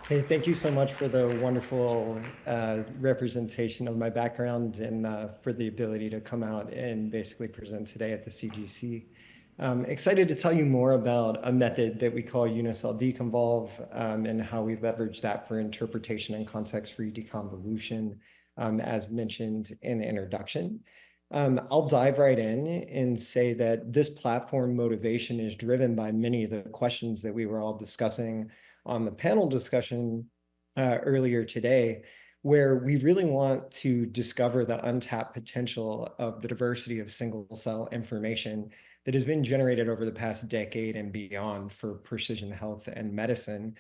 Hey, thank you so much for the wonderful representation of my background and for the ability to come out and basically present today at the CGC. Excited to tell you more about a method that we call unicell deconvolve and how we leverage that for interpretation and context-free deconvolution, as mentioned in the introduction. I'll dive right in and say that this platform motivation is driven by many of the questions that we were all discussing on the panel discussion earlier today, where we really want to discover the untapped potential of the diversity of single cell information that has been generated over the past decade and beyond for precision health and medicine.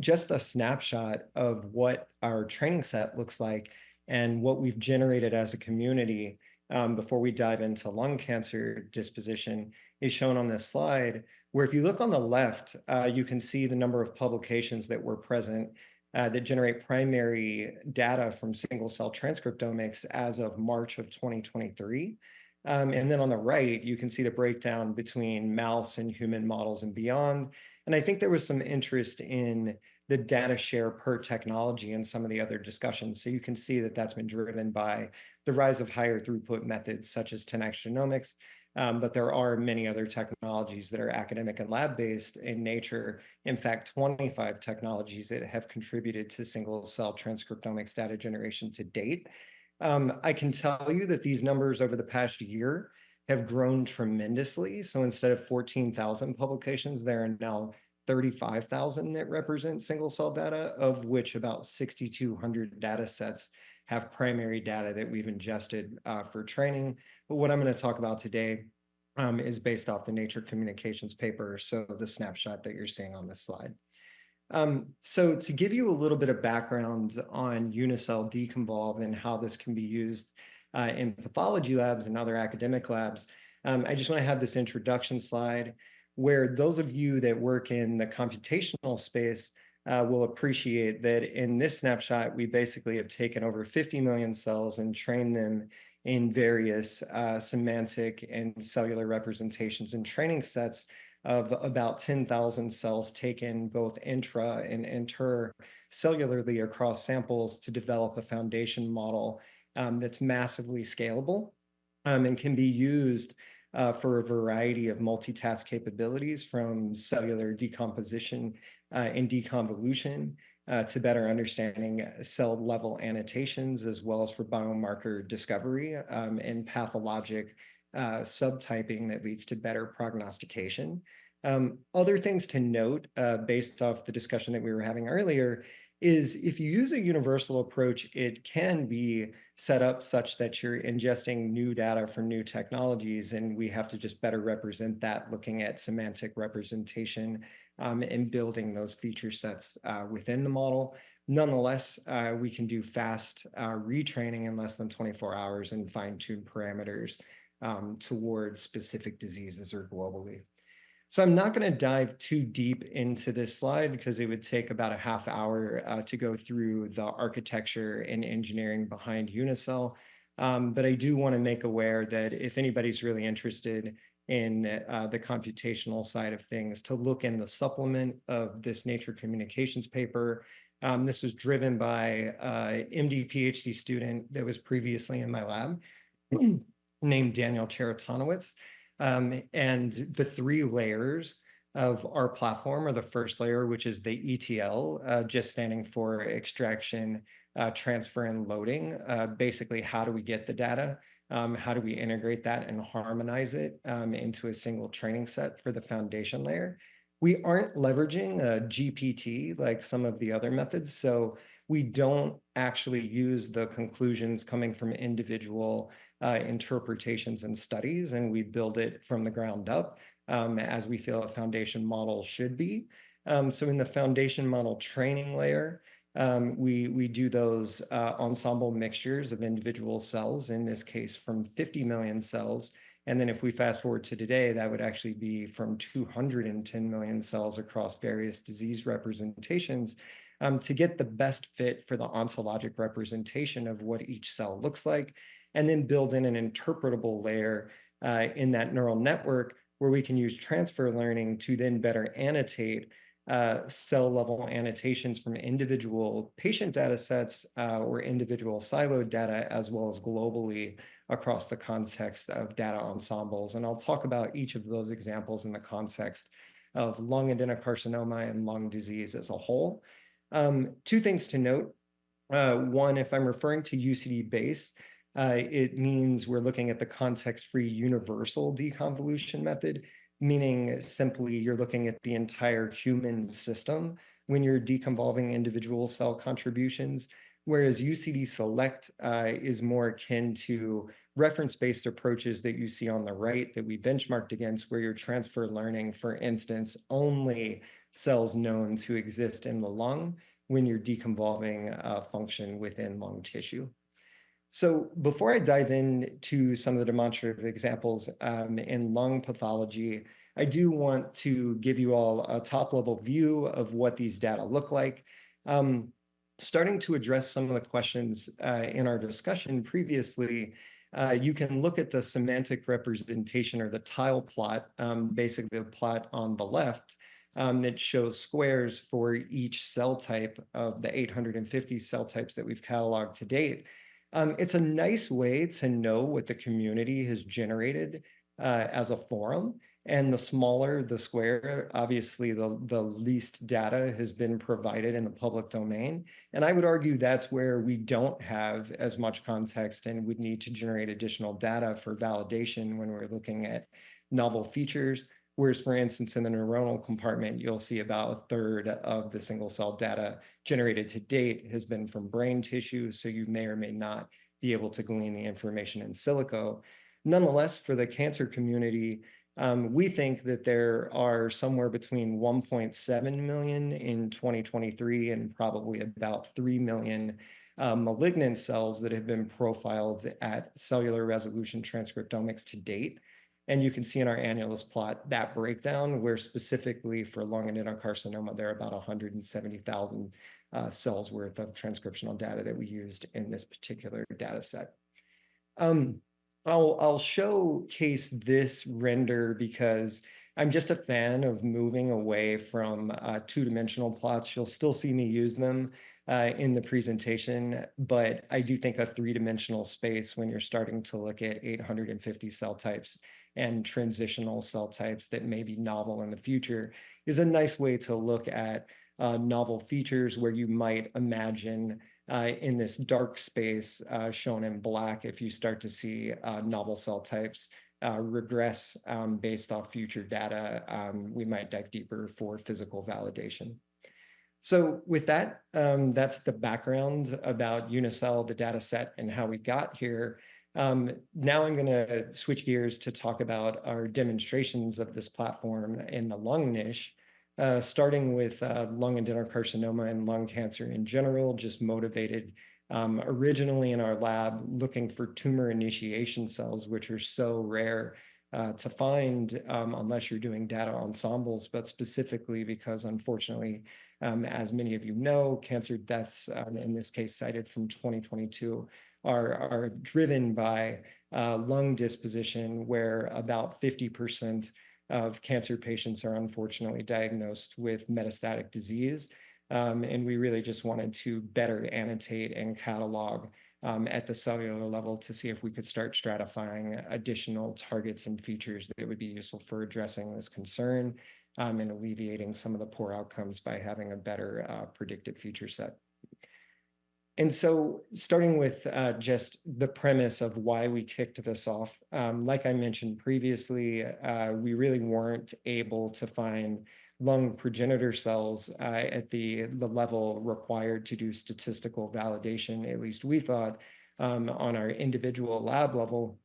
Just a snapshot of what our training set looks like and what we've generated as a community before we dive into lung cancer disposition is shown on this slide, where if you look on the left, you can see the number of publications that were present that generate primary data from single-cell transcriptomics as of March of 2023. And then on the right, you can see the breakdown between mouse and human models and beyond. And I think there was some interest in the data share per technology and some of the other discussions. So you can see that that's been driven by the rise of higher throughput methods such as 10x genomics. But there are many other technologies that are academic and lab-based in nature. In fact, 25 technologies that have contributed to single-cell transcriptomics data generation to date. I can tell you that these numbers over the past year have grown tremendously. So instead of 14,000 publications, there are now 35,000 that represent single-cell data, of which about 6,200 data sets have primary data that we've ingested for training. But what I'm going to talk about today is based off the Nature Communications paper, so the snapshot that you're seeing on this slide. So to give you a little bit of background on unicell deconvolve and how this can be used in pathology labs and other academic labs, I just want to have this introduction slide where those of you that work in the computational space will appreciate that in this snapshot, we basically have taken over 50 million cells and trained them in various semantic and cellular representations and training sets of about 10,000 cells taken both intra and intercellularly across samples to develop a foundation model that's massively scalable and can be used for a variety of multitask capabilities, from cellular decomposition and deconvolution to better understanding cell level annotations, as well as for biomarker discovery and pathologic subtyping that leads to better prognostication. Other things to note based off the discussion that we were having earlier is if you use a universal approach, it can be set up such that you're ingesting new data from new technologies, and we have to just better represent that looking at semantic representation and building those feature sets within the model. Nonetheless, we can do fast retraining in less than 24 hours and fine-tune parameters towards specific diseases or globally. So I'm not going to dive too deep into this slide because it would take about a half hour to go through the architecture and engineering behind unicell. But I do want to make aware that if anybody's really interested in the computational side of things, to look in the supplement of this Nature Communications paper. This was driven by an MD PhD student that was previously in my lab named Daniel Cheretonowitz. And the three layers of our platform are the first layer, which is the ETL, just standing for extraction, transfer, and loading. Basically, how do we get the data? How do we integrate that and harmonize it into a single training set for the foundation layer? We aren't leveraging a GPT like some of the other methods, so we don't actually use the conclusions coming from individual interpretations and studies, and we build it from the ground up as we feel a foundation model should be. So in the foundation model training layer, we do those ensemble mixtures of individual cells, in this case from 50 million cells. And then if we fast forward to today, that would actually be from 210 million cells across various disease representations to get the best fit for the ontologic representation of what each cell looks like, and then build in an interpretable layer in that neural network where we can use transfer learning to then better annotate cell level annotations from individual patient data sets or individual siloed data, as well as globally across the context of data ensembles. And I'll talk about each of those examples in the context of lung adenocarcinoma and lung disease as a whole. Two things to note. One, if I'm referring to UCD base, it means we're looking at the context-free universal deconvolution method, meaning simply you're looking at the entire human system when you're deconvolving individual cell contributions, whereas UCD select is more akin to reference-based approaches that you see on the right that we benchmarked against, where you're transfer learning, for instance, only cells known to exist in the lung when you're deconvolving function within lung tissue. So before I dive into some of the demonstrative examples in lung pathology, I do want to give you all a top-level view of what these data look like. Starting to address some of the questions in our discussion previously, you can look at the semantic representation or the tile plot, basically the plot on the left, that shows squares for each cell type of the 850 cell types that we've cataloged to date. It's a nice way to know what the community has generated as a forum. And the smaller the square, obviously the least data has been provided in the public domain. And I would argue that's where we don't have as much context and would need to generate additional data for validation when we're looking at novel features. Whereas, for instance, in the neuronal compartment, you'll see about a third of the single cell data generated to date has been from brain tissue, so you may or may not be able to glean the information in silico. Nonetheless, for the cancer community, we think that there are somewhere between 1.7 million in 2023 and probably about 3 million malignant cells that have been profiled at cellular resolution transcriptomics to date. And you can see in our annulus plot that breakdown, where specifically for lung adenocarcinoma, there are about 170,000 cells worth of transcriptional data that we used in this particular data set. I'll showcase this render because I'm just a fan of moving away from two-dimensional plots. You'll still see me use them in the presentation, but I do think a three-dimensional space when you're starting to look at 850 cell types and transitional cell types that may be novel in the future is a nice way to look at novel features where you might imagine in this dark space shown in black, if you start to see novel cell types regress based off future data, we might dive deeper for physical validation. So with that, that's the background about Unicell, the data set, and how we got here. Now I'm going to switch gears to talk about our demonstrations of this platform in the lung niche, starting with lung adenocarcinoma and lung cancer in general, just motivated originally in our lab looking for tumor initiation cells, which are so rare to find unless you're doing data ensembles, but specifically because unfortunately, as many of you know, cancer deaths, in this case cited from 2022, are driven by lung disposition, where about 50% of cancer patients are unfortunately diagnosed with metastatic disease. And we really just wanted to better annotate and catalog at the cellular level to see if we could start stratifying additional targets and features that would be useful for addressing this concern and alleviating some of the poor outcomes by having a better predictive feature set. And so starting with just the premise of why we kicked this off, like I mentioned previously, we really weren't able to find lung progenitor cells at the level required to do statistical validation, at least we thought, on our individual lab level.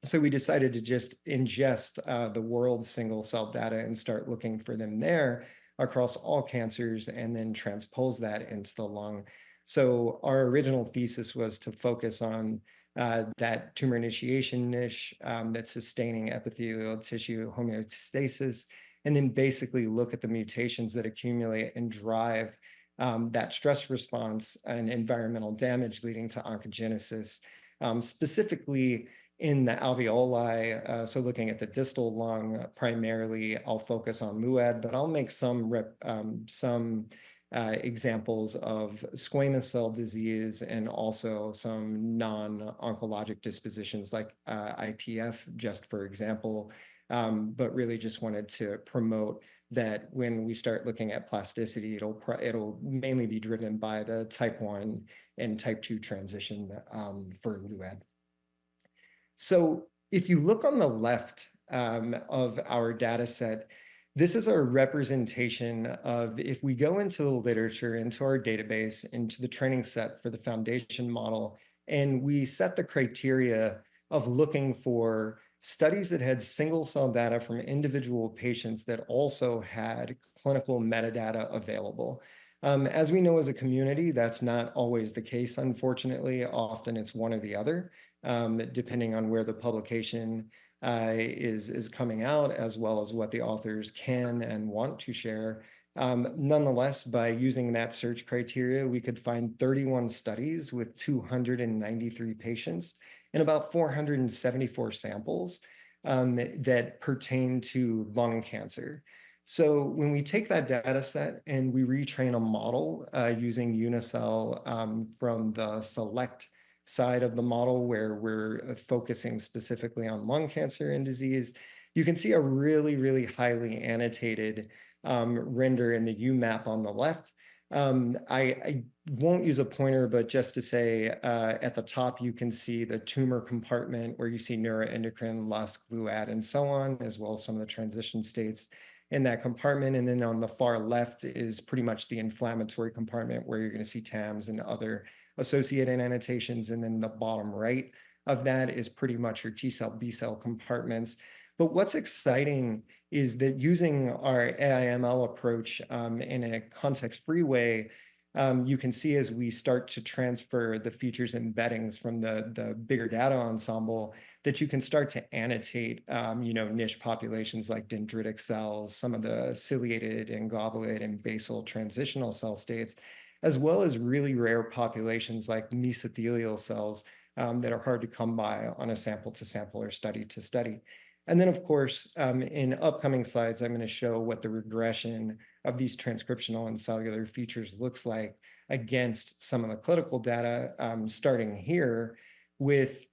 So we decided to just ingest the world's single cell data and start looking for them there across all cancers and then transpose that into the lung. So our original thesis was to focus on that tumor initiation niche that's sustaining epithelial tissue homeostasis, and then basically look at the mutations that accumulate and drive that stress response and environmental damage leading to oncogenesis, specifically in the alveoli. So looking at the distal lung primarily, I'll focus on LUAD, but I'll make some examples of squamous cell disease and also some non-oncologic dispositions like IPF, just for example. But really just wanted to promote that when we start looking at plasticity, it'll mainly be driven by the type 1 and type 2 transition for LUAD. So if you look on the left of our data set, this is our representation of, if we go into the literature, into our database, into the training set for the foundation model, and we set the criteria of looking for studies that had single cell data from individual patients that also had clinical metadata available. As we know as a community, that's not always the case, unfortunately. Often it's one or the other, depending on where the publication is coming out, as well as what the authors can and want to share. Nonetheless, by using that search criteria, we could find 31 studies with 293 patients and about 474 samples that pertain to lung cancer. So when we take that data set and we retrain a model using Unicell from the select side of the model, where we're focusing specifically on lung cancer and disease, you can see a really, really highly annotated render in the UMAP on the left. I won't use a pointer, but just to say at the top, you can see the tumor compartment where you see neuroendocrine, LUSC, LUAD, and so on, as well as some of the transition states in that compartment. And then on the far left is pretty much the inflammatory compartment where you're going to see TAMs and other associated annotations. And then the bottom right of that is pretty much your T cell, B cell compartments. But what's exciting is that using our AIML approach in a context-free way, you can see as we start to transfer the features embeddings from the bigger data ensemble, that you can start to annotate, niche populations like dendritic cells, some of the ciliated and goblet and basal transitional cell states, as well as really rare populations like mesothelial cells that are hard to come by on a sample-to-sample or study-to-study. And then, of course, in upcoming slides, I'm going to show what the regression of these transcriptional and cellular features looks like against some of the clinical data, starting here with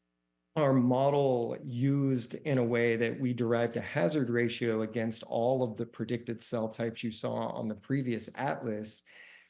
our model used in a way that we derived a hazard ratio against all of the predicted cell types you saw on the previous atlas,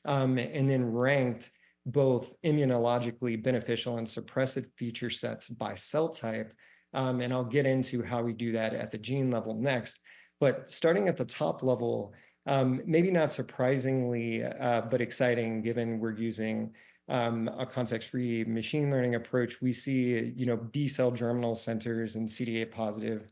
and then ranked both immunologically beneficial and suppressive feature sets by cell type. And I'll get into how we do that at the gene level next. But starting at the top level, maybe not surprisingly, but exciting, given we're using a context-free machine learning approach, we see, B cell germinal centers and CD8 positive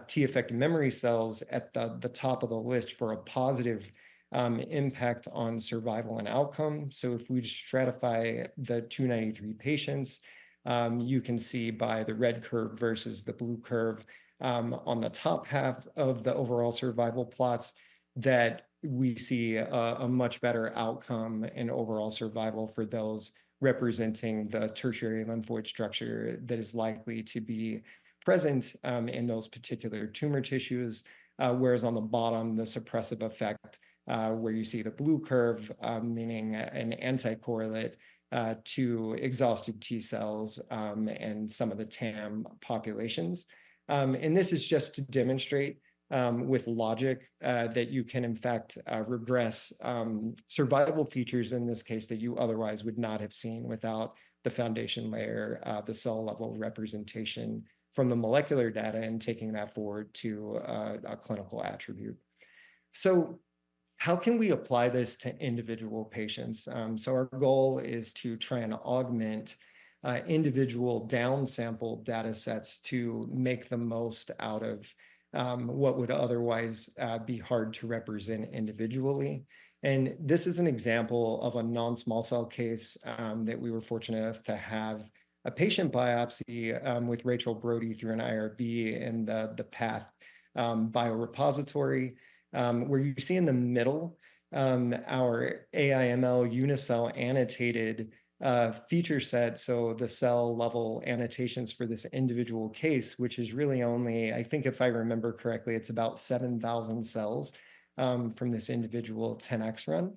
T-effector memory cells at the top of the list for a positive impact on survival and outcome. So if we stratify the 293 patients, you can see by the red curve versus the blue curve on the top half of the overall survival plots that we see a much better outcome in overall survival for those representing the tertiary lymphoid structure that is likely to be present in those particular tumor tissues, whereas on the bottom, the suppressive effect, where you see the blue curve, meaning an anti-correlate to exhausted T cells and some of the TAM populations. And this is just to demonstrate with logic that you can, in fact, regress survival features in this case that you otherwise would not have seen without the foundation layer, the cell level representation from the molecular data, and taking that forward to a clinical attribute. So how can we apply this to individual patients? So our goal is to try and augment individual downsample data sets to make the most out of what would otherwise be hard to represent individually. And this is an example of a non-small cell case that we were fortunate enough to have a patient biopsy with Rachel Brody through an IRB in the PATH biorepository, where you see in the middle our AIML Unicell annotated feature set, so the cell level annotations for this individual case, which is really only, I think if I remember correctly, it's about 7,000 cells from this individual 10x run.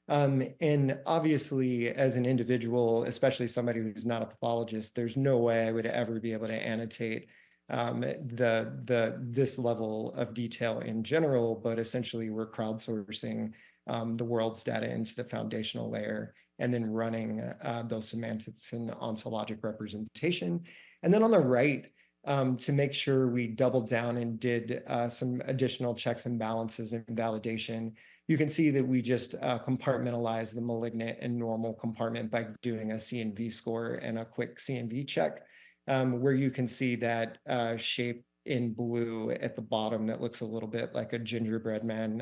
And obviously, as an individual, especially somebody who's not a pathologist, there's no way I would ever be able to annotate this level of detail in general, but essentially we're crowdsourcing the world's data into the foundational layer and then running those semantics and ontologic representation. And then on the right, to make sure we doubled down and did some additional checks and balances and validation, you can see that we just compartmentalize the malignant and normal compartment by doing a CNV score and a quick CNV check, where you can see that shape in blue at the bottom that looks a little bit like a gingerbread man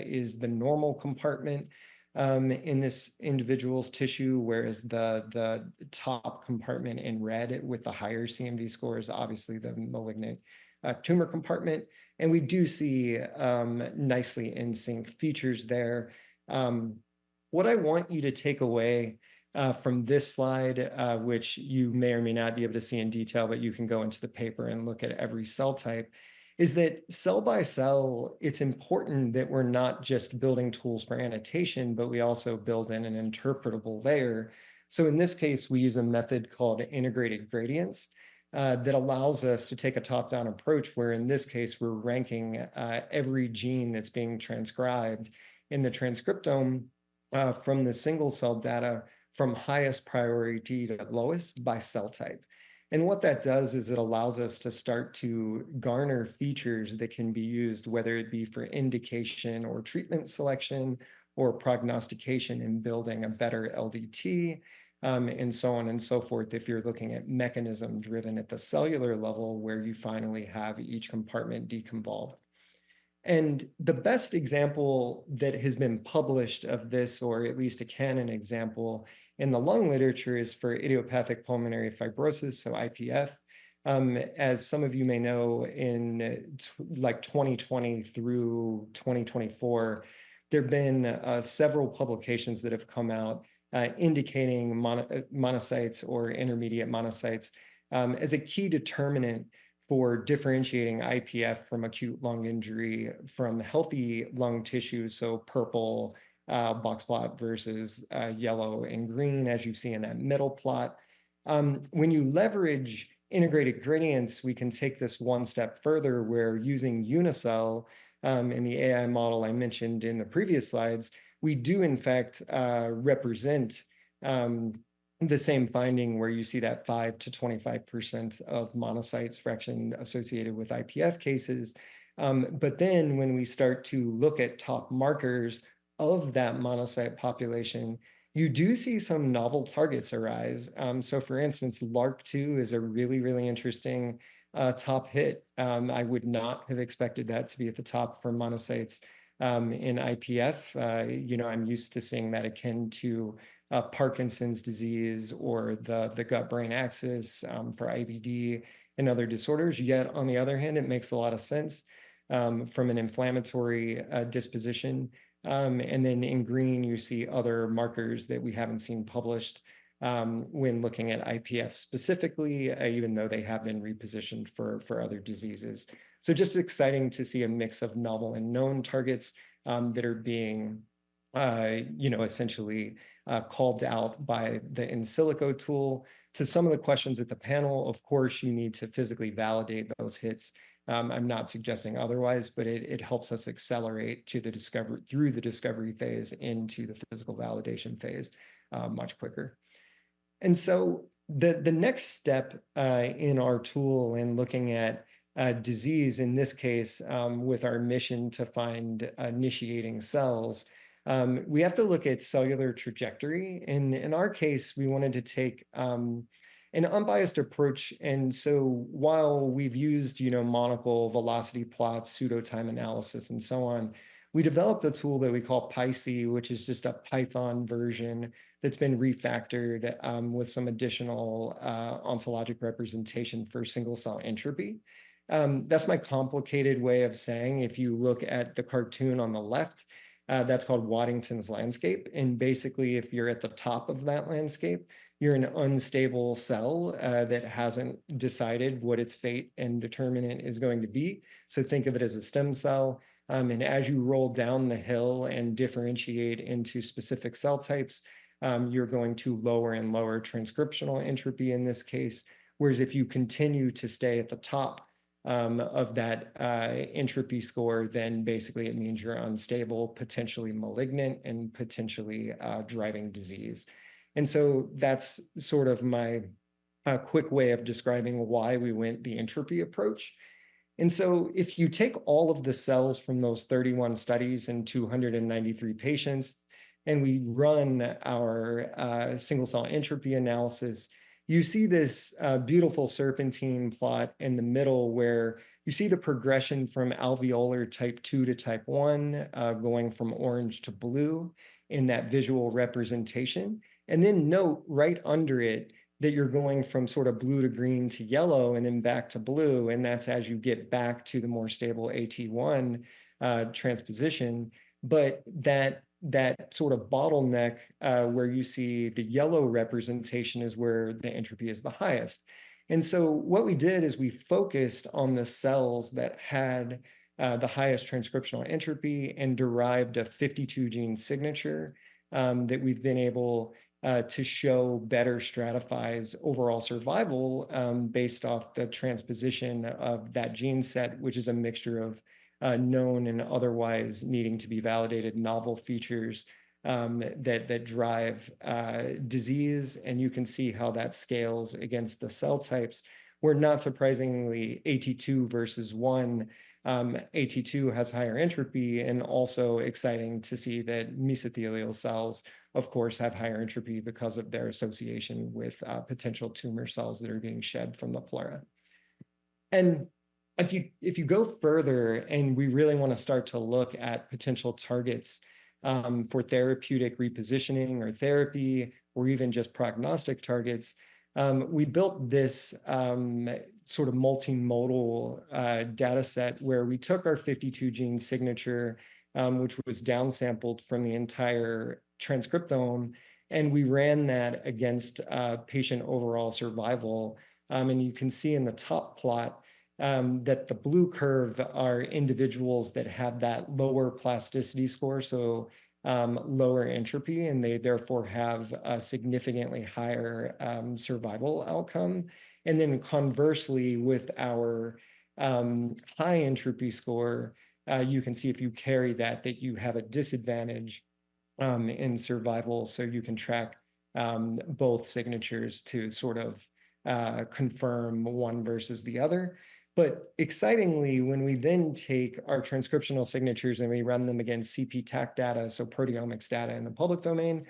is the normal compartment in this individual's tissue, whereas the top compartment in red with the higher CNV score is obviously the malignant tumor compartment. And we do see nicely in sync features there. What I want you to take away from this slide, which you may or may not be able to see in detail, but you can go into the paper and look at every cell type, is that cell by cell, it's important that we're not just building tools for annotation, but we also build in an interpretable layer. So in this case, we use a method called integrated gradients that allows us to take a top-down approach, where in this case, we're ranking every gene that's being transcribed in the transcriptome from the single cell data from highest priority to lowest by cell type. And what that does is it allows us to start to garner features that can be used, whether it be for indication or treatment selection or prognostication in building a better LDT, and so on and so forth, if you're looking at mechanism driven at the cellular level, where you finally have each compartment deconvolved. And the best example that has been published of this, or at least a canon example in the lung literature, is for idiopathic pulmonary fibrosis, so IPF. As some of you may know, in like 2020 through 2024, there have been several publications that have come out indicating monocytes or intermediate monocytes as a key determinant for differentiating IPF from acute lung injury from healthy lung tissue, so purple box plot versus yellow and green, as you see in that middle plot. When you leverage integrated gradients, we can take this one step further, where using Unicell in the AI model I mentioned in the previous slides, we do in fact represent the same finding, where you see that 5 to 25% of monocytes fraction associated with IPF cases. But then when we start to look at top markers of that monocyte population, you do see some novel targets arise. So for instance, LRRK2 is a really, really interesting top hit. I would not have expected that to be at the top for monocytes in IPF. You know, I'm used to seeing that akin to Parkinson's disease or the gut-brain axis for IBD and other disorders. Yet, on the other hand, it makes a lot of sense from an inflammatory disposition. And then in green, you see other markers that we haven't seen published when looking at IPF specifically, even though they have been repositioned for other diseases. So just exciting to see a mix of novel and known targets that are being essentially called out by the in silico tool. To some of the questions at the panel, of course, you need to physically validate those hits. I'm not suggesting otherwise, but it helps us accelerate to the discovery, through the discovery phase into the physical validation phase much quicker. And so the next step in our tool in looking at disease, in this case, with our mission to find initiating cells, we have to look at cellular trajectory. And in our case, we wanted to take an unbiased approach. And so while we've used, monocle velocity plots, pseudo-time analysis, and so on, we developed a tool that we call PyC, which is just a Python version that's been refactored with some additional ontologic representation for single cell entropy. That's my complicated way of saying, if you look at the cartoon on the left, That's called Waddington's landscape. And basically, if you're at the top of that landscape, you're an unstable cell that hasn't decided what its fate and determinant is going to be. So think of it as a stem cell. And as you roll down the hill and differentiate into specific cell types, you're going to lower and lower transcriptional entropy in this case. Whereas if you continue to stay at the top of that entropy score, then basically it means you're unstable, potentially malignant, and potentially driving disease. And so that's sort of my quick way of describing why we went the entropy approach. And so if you take all of the cells from those 31 studies and 293 patients, and we run our single cell entropy analysis, you see this beautiful serpentine plot in the middle where you see the progression from alveolar type 2 to type 1, going from orange to blue in that visual representation. And then note right under it that you're going from sort of blue to green to yellow and then back to blue. And that's as you get back to the more stable AT1 transposition. But that sort of bottleneck where you see the yellow representation is where the entropy is the highest. And so what we did is we focused on the cells that had the highest transcriptional entropy and derived a 52 gene signature that we've been able to show better stratifies overall survival based off the transposition of that gene set, which is a mixture of known and otherwise needing to be validated novel features that drive disease. And you can see how that scales against the cell types, where not surprisingly, AT2 versus 1, AT2 has higher entropy, and also exciting to see that mesothelial cells, of course, have higher entropy because of their association with potential tumor cells that are being shed from the pleura. And if you go further and we really want to start to look at potential targets for therapeutic repositioning or therapy, or even just prognostic targets, we built this sort of multimodal data set where we took our 52 gene signature, which was downsampled from the entire transcriptome, and we ran that against patient overall survival. And you can see in the top plot that the blue curve are individuals that have that lower plasticity score, so lower entropy, and they therefore have a significantly higher survival outcome. And then conversely, with our high entropy score, you can see if you carry that you have a disadvantage in survival. So you can track both signatures to sort of confirm one versus the other. But excitingly, when we then take our transcriptional signatures and we run them against CP-TAC data, so proteomics data in the public domain,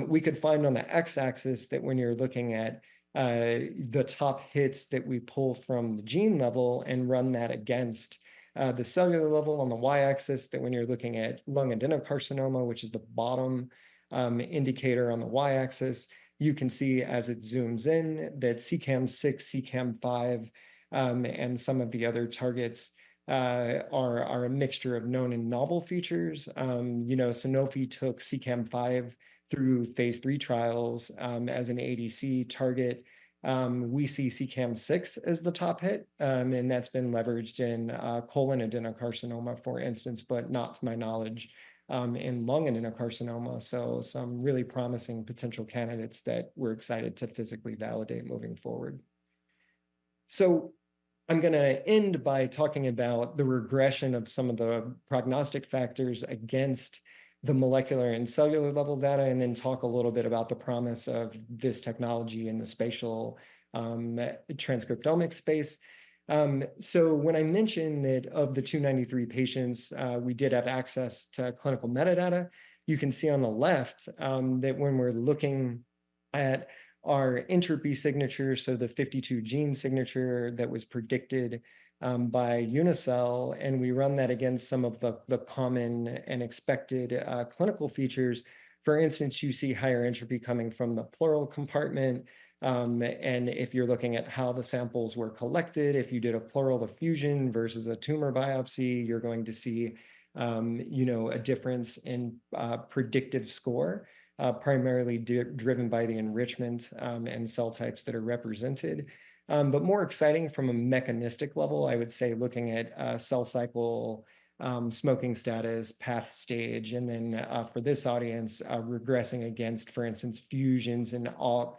we could find on the x-axis that when you're looking at the top hits that we pull from the gene level and run that against the cellular level on the y-axis, that when you're looking at lung adenocarcinoma, which is the bottom indicator on the y-axis, you can see as it zooms in that CEACAM6, CEACAM5, and some of the other targets are a mixture of known and novel features. Sanofi took CEACAM5 through phase 3 trials as an ADC target. We see CEACAM6 as the top hit, and that's been leveraged in colon adenocarcinoma, for instance, but not to my knowledge in lung adenocarcinoma. So some really promising potential candidates that we're excited to physically validate moving forward. So I'm going to end by talking about the regression of some of the prognostic factors against the molecular and cellular level data, and then talk a little bit about the promise of this technology in the spatial transcriptomic space. So when I mentioned that of the 293 patients, we did have access to clinical metadata, you can see on the left that when we're looking at our entropy signature, so the 52 gene signature that was predicted by Unicell, and we run that against some of the common and expected clinical features. For instance, you see higher entropy coming from the pleural compartment. And if you're looking at how the samples were collected, if you did a pleural effusion versus a tumor biopsy, you're going to see a difference in predictive score, primarily driven by the enrichment and cell types that are represented. But more exciting from a mechanistic level, I would say looking at cell cycle, smoking status, path stage, and then for this audience, regressing against, for instance, fusions and ALK,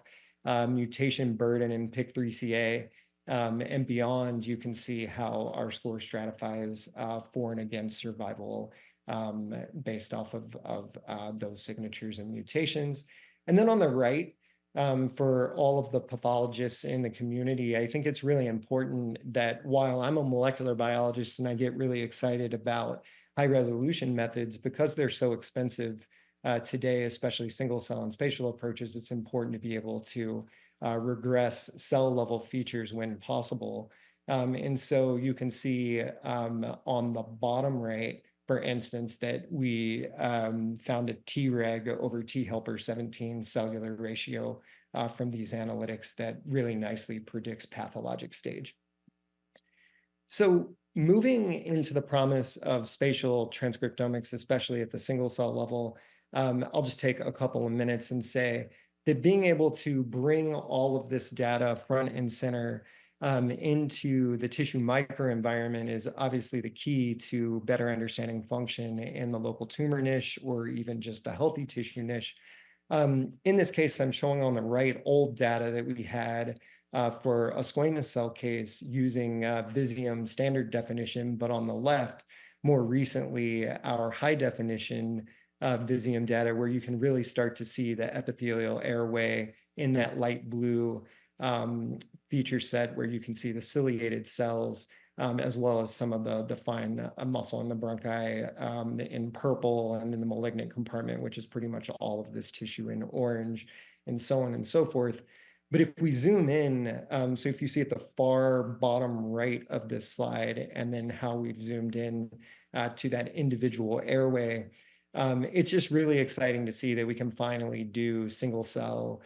mutation burden in PIK3CA, and beyond. You can see how our score stratifies for and against survival based off of those signatures and mutations. And then on the right, for all of the pathologists in the community, I think it's really important that while I'm a molecular biologist and I get really excited about high resolution methods, because they're so expensive today, especially single cell and spatial approaches, it's important to be able to regress cell level features when possible. And so you can see on the bottom right, for instance, that we found a Treg over T helper 17 cellular ratio from these analytics that really nicely predicts pathologic stage. So moving into the promise of spatial transcriptomics, especially at the single cell level, I'll just take a couple of minutes and say that being able to bring all of this data front and center into the tissue microenvironment is obviously the key to better understanding function in the local tumor niche or even just a healthy tissue niche. In this case, I'm showing on the right old data that we had for a squamous cell case using Visium standard definition, but on the left, more recently, our high definition Visium data, where you can really start to see the epithelial airway in that light blue feature set, where you can see the ciliated cells, as well as some of the fine muscle in the bronchi in purple, and in the malignant compartment, which is pretty much all of this tissue in orange, and so on and so forth. But if we zoom in, so if you see at the far bottom right of this slide, and then how we've zoomed in to that individual airway, it's just really exciting to see that we can finally do single cell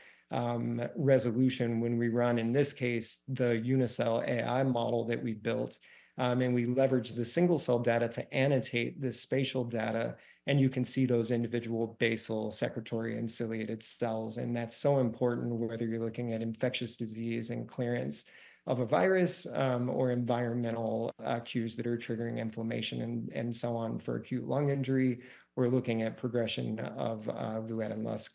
resolution when we run, in this case, the unicell AI model that we built. And we leverage the single cell data to annotate the spatial data, and you can see those individual basal, secretory, and ciliated cells. And that's so important whether you're looking at infectious disease and clearance of a virus or environmental cues that are triggering inflammation and so on for acute lung injury. We're looking at progression of Lou-Adden-Lusk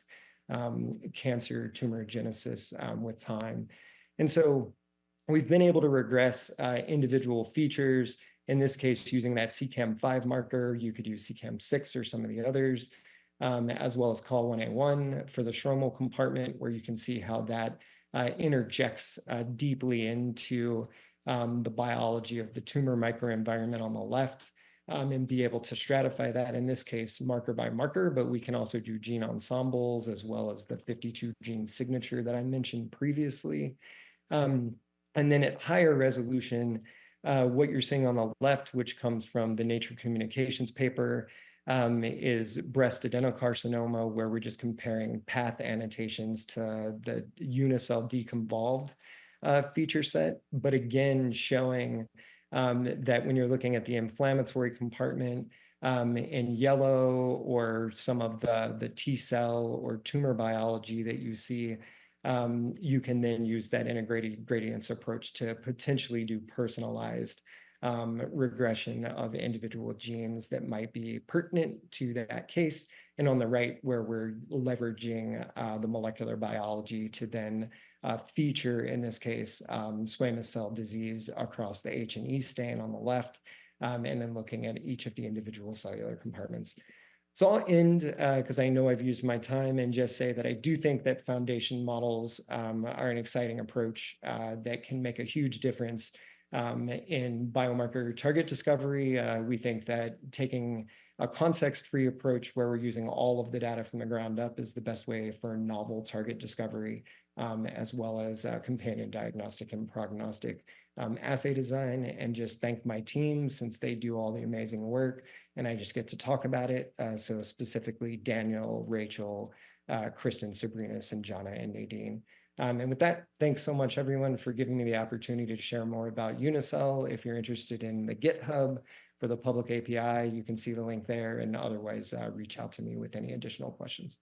cancer tumorigenesis with time. And so we've been able to regress individual features, in this case, using that CCAM5 marker. You could use CCAM6 or some of the others, as well as COL1A1 for the stromal compartment, where you can see how that interjects deeply into the biology of the tumor microenvironment on the left, and be able to stratify that, in this case, marker by marker, but we can also do gene ensembles as well as the 52 gene signature that I mentioned previously. And then at higher resolution, what you're seeing on the left, which comes from the Nature Communications paper, is breast adenocarcinoma, where we're just comparing path annotations to the unicell deconvolved feature set, but again, showing that when you're looking at the inflammatory compartment in yellow, or some of the T cell or tumor biology that you see, you can then use that integrated gradients approach to potentially do personalized regression of individual genes that might be pertinent to that case. And on the right, where we're leveraging the molecular biology to then feature, in this case, squamous cell disease across the H&E stain on the left, and then looking at each of the individual cellular compartments. So I'll end, because I know I've used my time, and just say that I do think that foundation models are an exciting approach that can make a huge difference in biomarker target discovery. We think that taking a context-free approach where we're using all of the data from the ground up is the best way for novel target discovery, as well as companion diagnostic and prognostic assay design. And just thank my team, since they do all the amazing work, and I just get to talk about it. So specifically Daniel, Rachel, Kristen, Sabrinas, and Jana and Nadine. And with that, thanks so much, everyone, for giving me the opportunity to share more about Unicell. If you're interested in the GitHub for the public API. You can see the link there, and otherwise reach out to me with any additional questions.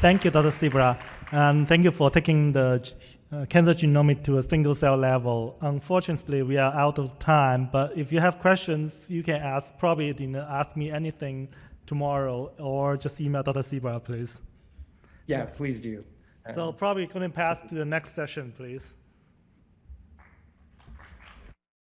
Thank you, Dr. Sebra, and thank you for taking the cancer genomic to a single cell level. Unfortunately, we are out of time, but if you have questions, you can ask. Probably ask me anything tomorrow, or just email Dr. Sebra, please. Yeah, please do. So probably going to pass to the next session, please.